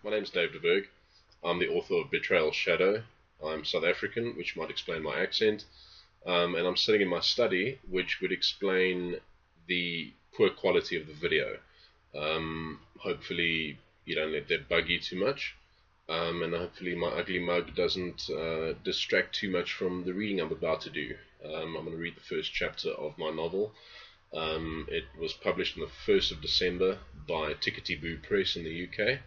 My name's David Burgh. I'm the author of Betrayal Shadow. I'm South African, which might explain my accent, and I'm sitting in my study, which would explain the poor quality of the video. Hopefully you don't let that bug you too much, and hopefully my ugly mug doesn't distract too much from the reading I'm about to do. I'm going to read the first chapter of my novel. It was published on the 1st of December by Tickety Boo Press in the UK.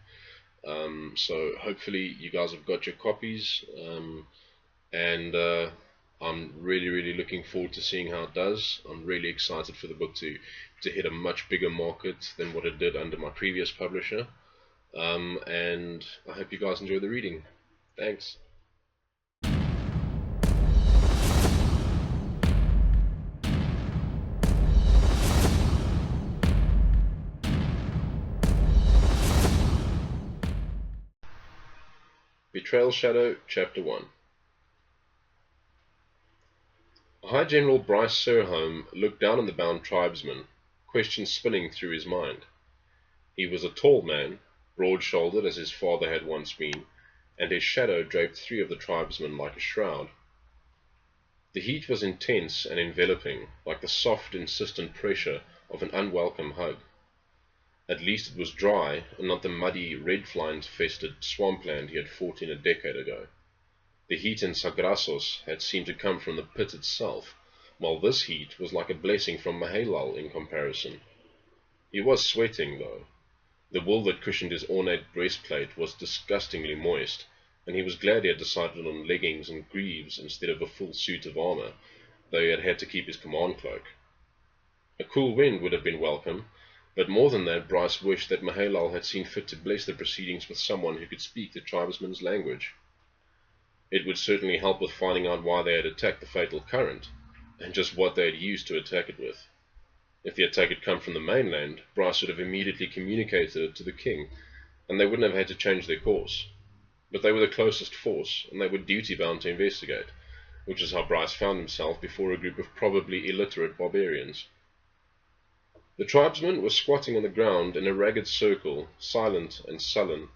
So hopefully you guys have got your copies, and I'm really looking forward to seeing how it does. I'm really excited for the book to hit a much bigger market than what it did under my previous publisher, and I hope you guys enjoy the reading. Thanks. Betrayal Shadow, Chapter 1. High General Bryce Serholm looked down on the bound tribesman, questions spinning through his mind. He was a tall man, broad-shouldered as his father had once been, and his shadow draped three of the tribesmen like a shroud. The heat was intense and enveloping, like the soft, insistent pressure of an unwelcome hug. At least it was dry, and not the muddy, red-fly-infested swampland he had fought in a decade ago. The heat in Sagrasos had seemed to come from the pit itself, while this heat was like a blessing from Mahalal in comparison. He was sweating, though. The wool that cushioned his ornate breastplate was disgustingly moist, and he was glad he had decided on leggings and greaves instead of a full suit of armor, though he had had to keep his command cloak. A cool wind would have been welcome, but more than that, Bryce wished that Mahalal had seen fit to bless the proceedings with someone who could speak the tribesmen's language. It would certainly help with finding out why they had attacked the fatal current, and just what they had used to attack it with. If the attack had come from the mainland, Bryce would have immediately communicated it to the king, and they wouldn't have had to change their course. But they were the closest force, and they were duty-bound to investigate, which is how Bryce found himself before a group of probably illiterate barbarians. The tribesmen were squatting on the ground in a ragged circle, silent and sullen.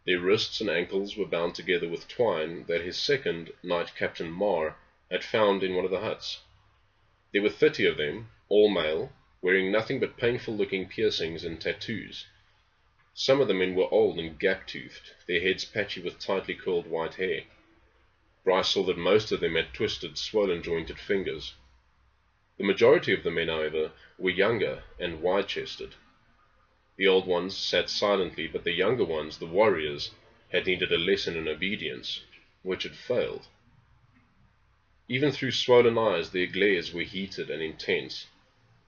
Their wrists and ankles were bound together with twine that his second, Knight Captain Mar, had found in one of the huts. There were 30 of them, all male, wearing nothing but painful-looking piercings and tattoos. Some of the men were old and gap-toothed, their heads patchy with tightly curled white hair. Bryce saw that most of them had twisted, swollen-jointed fingers. The majority of the men, however, were younger and wide-chested. The old ones sat silently, but the younger ones, the warriors, had needed a lesson in obedience, which had failed. Even through swollen eyes their glares were heated and intense,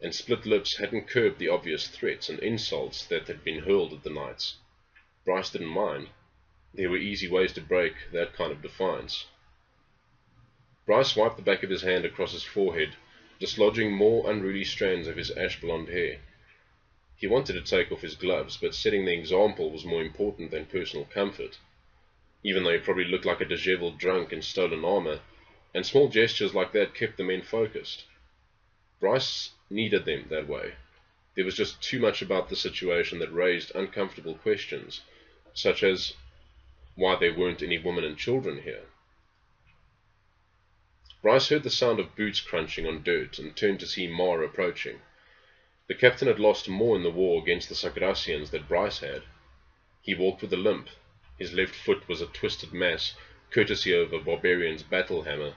and split lips hadn't curbed the obvious threats and insults that had been hurled at the knights. Bryce didn't mind. There were easy ways to break that kind of defiance. Bryce wiped the back of his hand across his forehead, dislodging more unruly strands of his ash-blonde hair. He wanted to take off his gloves, but setting the example was more important than personal comfort, even though he probably looked like a disheveled drunk in stolen armor, and small gestures like that kept the men focused. Bryce needed them that way. There was just too much about the situation that raised uncomfortable questions, such as why there weren't any women and children here. Bryce heard the sound of boots crunching on dirt and turned to see Mar approaching. The captain had lost more in the war against the Sagrassians than Bryce had. He walked with a limp. His left foot was a twisted mass, courtesy of a barbarian's battle hammer,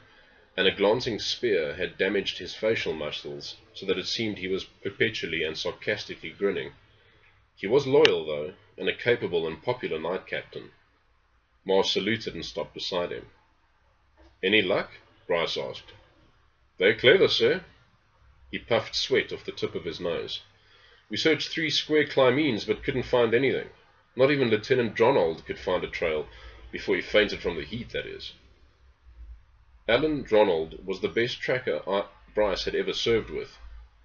and a glancing spear had damaged his facial muscles, so that it seemed he was perpetually and sarcastically grinning. He was loyal, though, and a capable and popular knight captain. Mar saluted and stopped beside him. "Any luck?" Bryce asked. "They're clever, sir." He puffed sweat off the tip of his nose. "We searched 3 square climenes, but couldn't find anything. Not even Lieutenant Dronald could find a trail, before he fainted from the heat, that is." Alan Dronald was the best tracker Bryce had ever served with,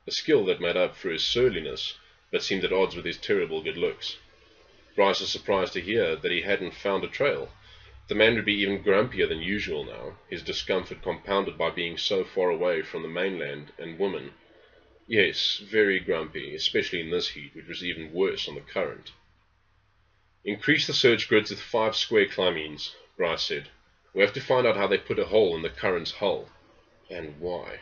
a skill that made up for his surliness, but seemed at odds with his terrible good looks. Bryce was surprised to hear that he hadn't found a trail. The man would be even grumpier than usual now, his discomfort compounded by being so far away from the mainland and women. Yes, very grumpy, especially in this heat, which was even worse on the current. Increase the search grids with 5 square climbings, Bryce said. We have to find out how they put a hole in the current's hull. And why.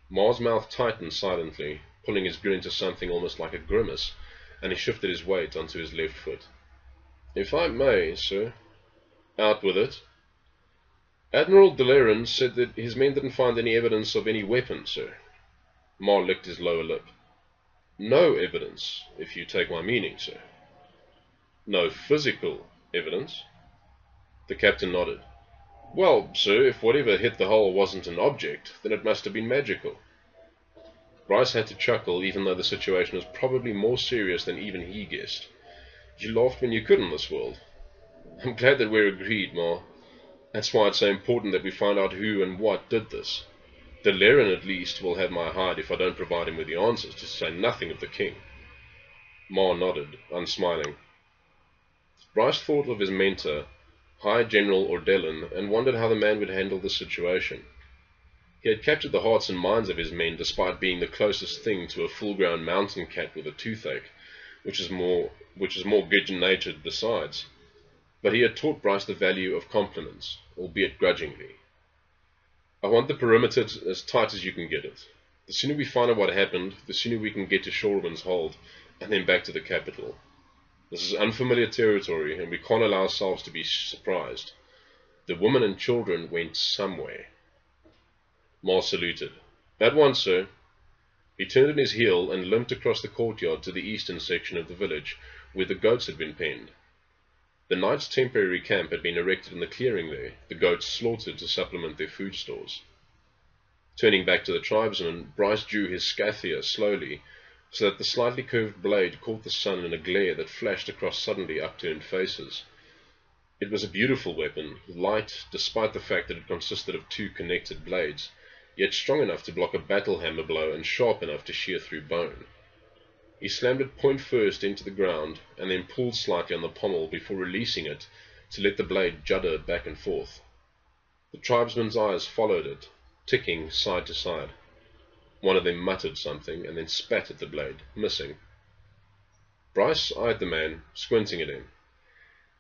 Ma's mouth tightened silently, pulling his grin into something almost like a grimace, and he shifted his weight onto his left foot. If I may, sir. Out with it. Admiral Delerin said that his men didn't find any evidence of any weapon, sir. Ma licked his lower lip. No evidence, if you take my meaning, sir. No physical evidence? The captain nodded. Well, sir, if whatever hit the hull wasn't an object, then it must have been magical. Bryce had to chuckle, even though the situation was probably more serious than even he guessed. You laughed when you could in this world. I'm glad that we're agreed, Ma. That's why it's so important that we find out who and what did this. Delerin, at least, will have my hide if I don't provide him with the answers, to say nothing of the king. Ma nodded, unsmiling. Bryce thought of his mentor, High General Ordelin, and wondered how the man would handle the situation. He had captured the hearts and minds of his men despite being the closest thing to a full-grown mountain cat with a toothache, which is more good-natured besides. But he had taught Bryce the value of compliments, albeit grudgingly. I want the perimeter as tight as you can get it. The sooner we find out what happened, the sooner we can get to Shoreman's hold, and then back to the capital. This is unfamiliar territory, and we can't allow ourselves to be surprised. The women and children went somewhere. Ma saluted. At once, sir. He turned on his heel and limped across the courtyard to the eastern section of the village, where the goats had been penned. The knight's temporary camp had been erected in the clearing there, the goats slaughtered to supplement their food stores. Turning back to the tribesmen, Bryce drew his scathia slowly, so that the slightly curved blade caught the sun in a glare that flashed across suddenly upturned faces. It was a beautiful weapon, light despite the fact that it consisted of 2 connected blades, yet strong enough to block a battle hammer blow and sharp enough to shear through bone. He slammed it point first into the ground, and then pulled slightly on the pommel before releasing it to let the blade judder back and forth. The tribesmen's eyes followed it, ticking side to side. One of them muttered something, and then spat at the blade, missing. Bryce eyed the man, squinting at him.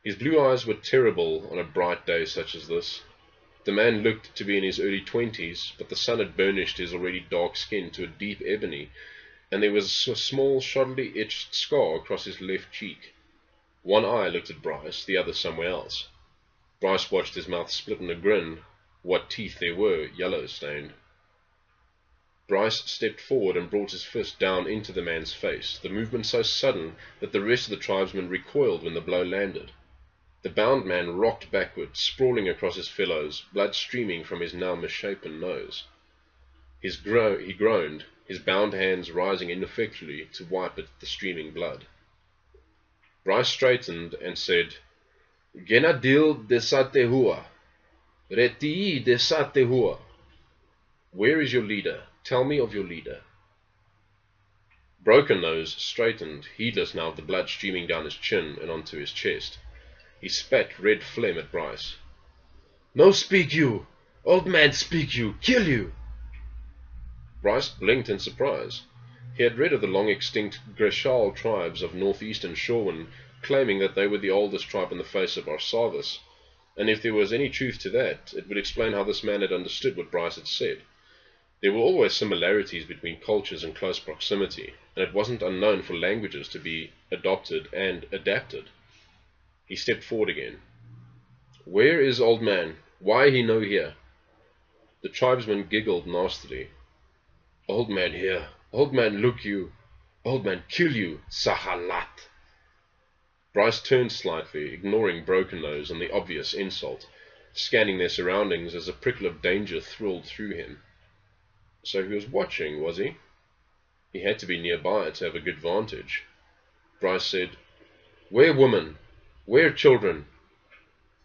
His blue eyes were terrible on a bright day such as this. The man looked to be in his early 20s, but the sun had burnished his already dark skin to a deep ebony, and there was a small, shoddily etched scar across his left cheek. One eye looked at Bryce, the other somewhere else. Bryce watched his mouth split in a grin. What teeth there were, yellow-stained. Bryce stepped forward and brought his fist down into the man's face, the movement so sudden that the rest of the tribesmen recoiled when the blow landed. The bound man rocked backward, sprawling across his fellows, blood streaming from his now misshapen nose. He groaned, his bound hands rising ineffectually to wipe at the streaming blood. Bryce straightened and said, Genadil de Satehua, Retii de Satehua. Where is your leader? Tell me of your leader. Broken Nose straightened, heedless now of the blood streaming down his chin and onto his chest. He spat red phlegm at Bryce. No speak you! Old man speak you! Kill you! Bryce blinked in surprise. He had read of the long-extinct Greshal tribes of northeastern Shoreman, claiming that they were the oldest tribe in the face of Arsavis, and if there was any truth to that, it would explain how this man had understood what Bryce had said. There were always similarities between cultures in close proximity, and it wasn't unknown for languages to be adopted and adapted. He stepped forward again. Where is old man? Why he no here? The tribesman giggled nastily. Old man here. Old man look you. Old man kill you. Sahalat. Bryce turned slightly, ignoring Broken Nose and the obvious insult, scanning their surroundings as a prickle of danger thrilled through him. So he was watching, was he? He had to be nearby to have a good vantage. Bryce said, Where women? Where children?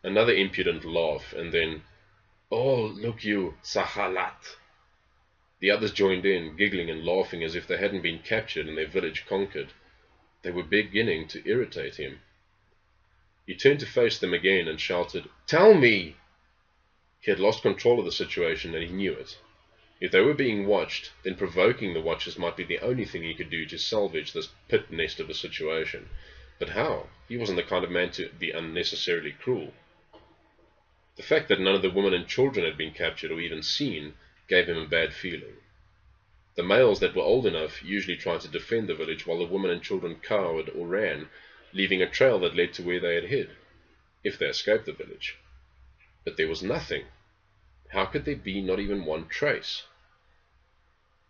Another impudent laugh, and then, Oh, look you, Sahalat. The others joined in, giggling and laughing as if they hadn't been captured and their village conquered. They were beginning to irritate him. He turned to face them again and shouted, Tell me! He had lost control of the situation and he knew it. If they were being watched, then provoking the watchers might be the only thing he could do to salvage this pit nest of a situation. But how? He wasn't the kind of man to be unnecessarily cruel. The fact that none of the women and children had been captured or even seen gave him a bad feeling. The males that were old enough usually tried to defend the village, while the women and children cowered or ran, leaving a trail that led to where they had hid, if they escaped the village. But there was nothing. How could there be not even one trace?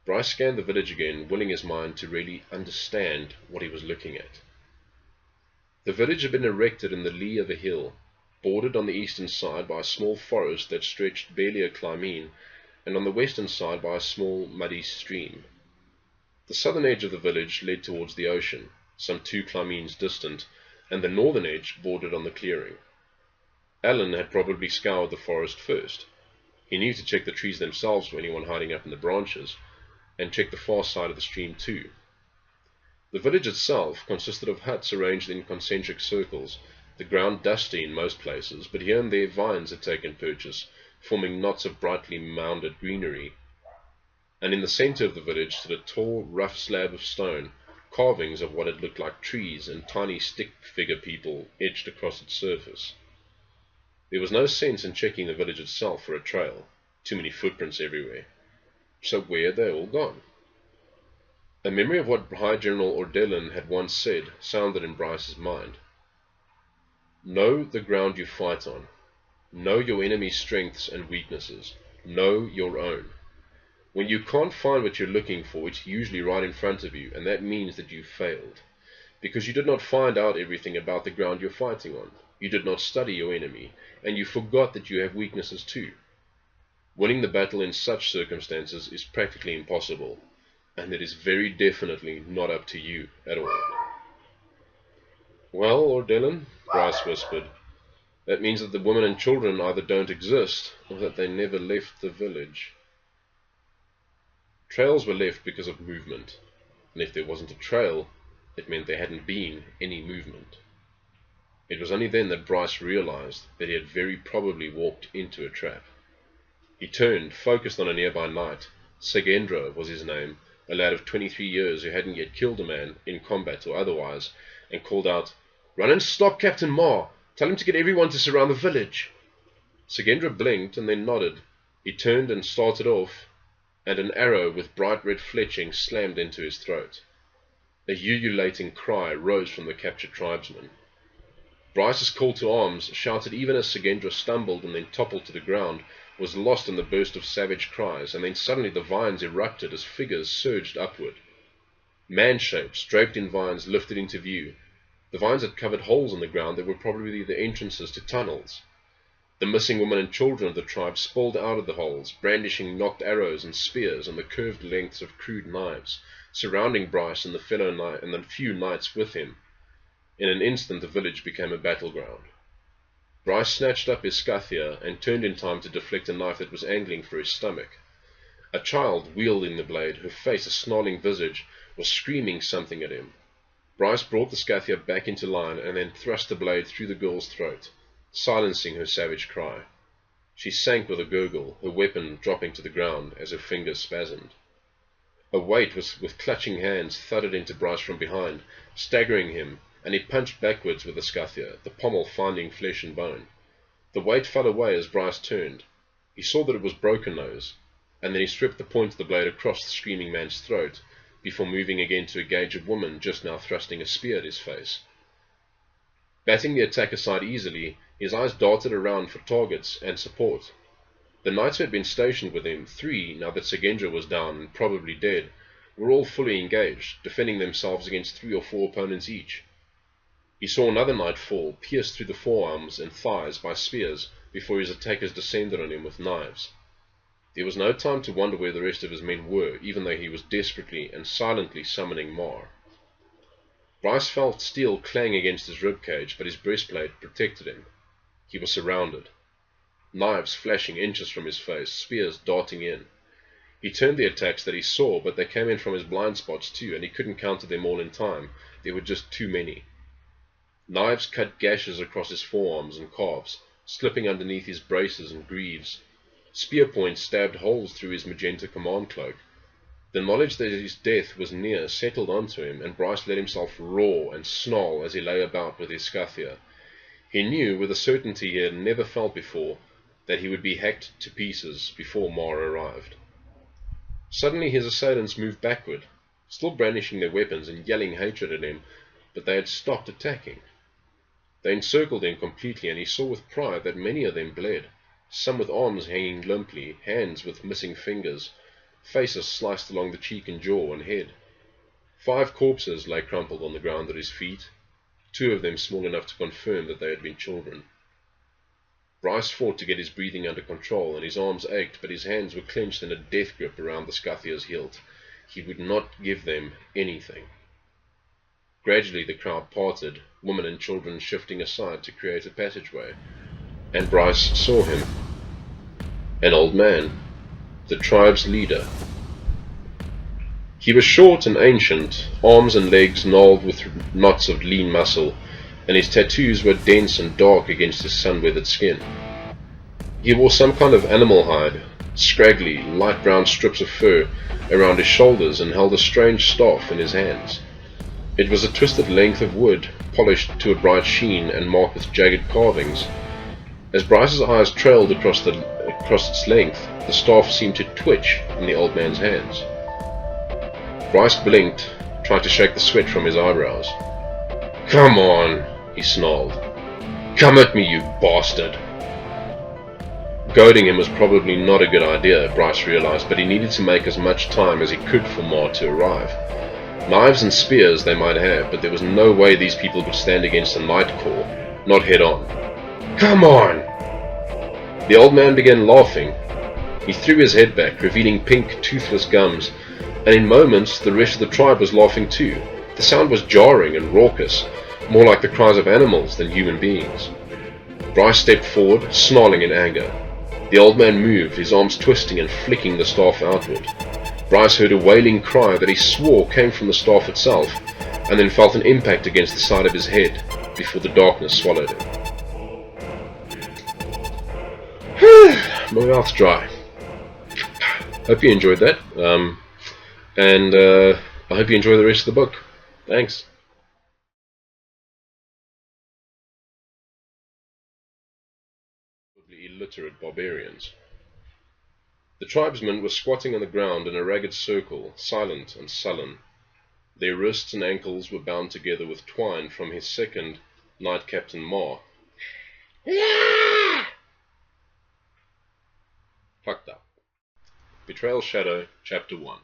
Bryce scanned the village again, willing his mind to really understand what he was looking at. The village had been erected in the lee of a hill, bordered on the eastern side by a small forest that stretched barely a climene, and on the western side by a small muddy stream. The southern edge of the village led towards the ocean, some 2 climenes distant, and the northern edge bordered on the clearing. Alan had probably scoured the forest first. He knew to check the trees themselves for anyone hiding up in the branches, and check the far side of the stream too. The village itself consisted of huts arranged in concentric circles, the ground dusty in most places, but here and there vines had taken purchase, forming knots of brightly mounded greenery. And in the center of the village stood a tall, rough slab of stone, carvings of what had looked like trees and tiny stick-figure people etched across its surface. There was no sense in checking the village itself for a trail, too many footprints everywhere. So where had they all gone? A memory of what High General Ordelin had once said sounded in Bryce's mind. Know the ground you fight on. Know your enemy's strengths and weaknesses. Know your own. When you can't find what you're looking for, it's usually right in front of you, and that means that you failed. Because you did not find out everything about the ground you're fighting on. You did not study your enemy, and you forgot that you have weaknesses too. Winning the battle in such circumstances is practically impossible, and it is very definitely not up to you at all. Well, Ordelin, Bryce whispered, that means that the women and children either don't exist, or that they never left the village. Trails were left because of movement, and if there wasn't a trail, it meant there hadn't been any movement. It was only then that Bryce realized that he had very probably walked into a trap. He turned, focused on a nearby knight. Segendra was his name, a lad of 23 years who hadn't yet killed a man, in combat or otherwise, and called out, "Run and stop Captain Ma! Tell him to get everyone to surround the village!" Segendra blinked and then nodded. He turned and started off, and an arrow with bright red fletching slammed into his throat. A ululating cry rose from the captured tribesman. Bryce's call to arms, shouted even as Segendra stumbled and then toppled to the ground, was lost in the burst of savage cries, and then suddenly the vines erupted as figures surged upward. Man-shapes, draped in vines, lifted into view. The vines had covered holes in the ground that were probably the entrances to tunnels. The missing women and children of the tribe spilled out of the holes, brandishing knocked arrows and spears and the curved lengths of crude knives, surrounding Bryce and the few knights with him. In an instant the village became a battleground. Bryce snatched up his scathia and turned in time to deflect a knife that was angling for his stomach. A child, wielding the blade, her face a snarling visage, was screaming something at him. Bryce brought the scathia back into line and then thrust the blade through the girl's throat, silencing her savage cry. She sank with a gurgle, her weapon dropping to the ground as her fingers spasmed. A weight with clutching hands thudded into Bryce from behind, staggering him, and he punched backwards with the scathia, the pommel finding flesh and bone. The weight fell away as Bryce turned. He saw that it was Broken Nose, and then he stripped the point of the blade across the screaming man's throat, before moving again to engage a woman just now thrusting a spear at his face. Batting the attack aside easily, his eyes darted around for targets and support. The knights who had been stationed with him, 3, now that Segendra was down and probably dead, were all fully engaged, defending themselves against 3 or 4 opponents each. He saw another knight fall, pierced through the forearms and thighs by spears, before his attackers descended on him with knives. There was no time to wonder where the rest of his men were, even though he was desperately and silently summoning Mar. Bryce felt steel clang against his ribcage, but his breastplate protected him. He was surrounded. Knives flashing inches from his face, spears darting in. He turned the attacks that he saw, but they came in from his blind spots too, and he couldn't counter them all in time. There were just too many. Knives cut gashes across his forearms and calves, slipping underneath his braces and greaves. Spear points stabbed holes through his magenta command cloak. The knowledge that his death was near settled onto him, and Bryce let himself roar and snarl as he lay about with his scathia. He knew with a certainty he had never felt before that he would be hacked to pieces before Mar arrived. Suddenly his assailants moved backward, still brandishing their weapons and yelling hatred at him, but they had stopped attacking. They encircled him completely, and he saw with pride that many of them bled, some with arms hanging limply, hands with missing fingers, faces sliced along the cheek and jaw and head. 5 corpses lay crumpled on the ground at his feet, 2 of them small enough to confirm that they had been children. Bryce fought to get his breathing under control, and his arms ached, but his hands were clenched in a death grip around the Scuthia's hilt. He would not give them anything. Gradually the crowd parted, women and children shifting aside to create a passageway, and Bryce saw him. An old man, the tribe's leader. He was short and ancient, arms and legs gnarled with knots of lean muscle, and his tattoos were dense and dark against his sun-weathered skin. He wore some kind of animal hide, scraggly, light brown strips of fur around his shoulders, and held a strange staff in his hands. It was a twisted length of wood, polished to a bright sheen and marked with jagged carvings. As Bryce's eyes trailed across its length, the staff seemed to twitch in the old man's hands. Bryce blinked, tried to shake the sweat from his eyebrows. "Come on," he snarled. "Come at me, you bastard." Goading him was probably not a good idea, Bryce realized, but he needed to make as much time as he could for Mar to arrive. Knives and spears they might have, but there was no way these people could stand against a night corps, not head on. "Come on!" The old man began laughing. He threw his head back, revealing pink, toothless gums, and in moments the rest of the tribe was laughing too. The sound was jarring and raucous, more like the cries of animals than human beings. Bryce stepped forward, snarling in anger. The old man moved, his arms twisting and flicking the staff outward. Bryce heard a wailing cry that he swore came from the staff itself, and then felt an impact against the side of his head before the darkness swallowed him. My mouth's dry. Hope you enjoyed that, and I hope you enjoy the rest of the book. Thanks. Illiterate barbarians. The tribesmen were squatting on the ground in a ragged circle, silent and sullen. Their wrists and ankles were bound together with twine from his second, Knight Captain Mar. Fucked up. Betrayal Shadow, Chapter 1.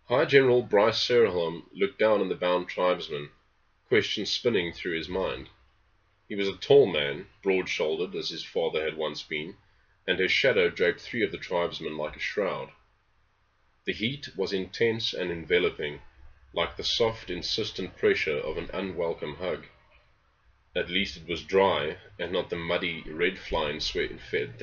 High General Bryce Serholm looked down on the bound tribesman, questions spinning through his mind. He was a tall man, broad-shouldered as his father had once been, and his shadow draped 3 of the tribesmen like a shroud. The heat was intense and enveloping, like the soft, insistent pressure of an unwelcome hug. At least it was dry, and not the muddy red flying sweat fed.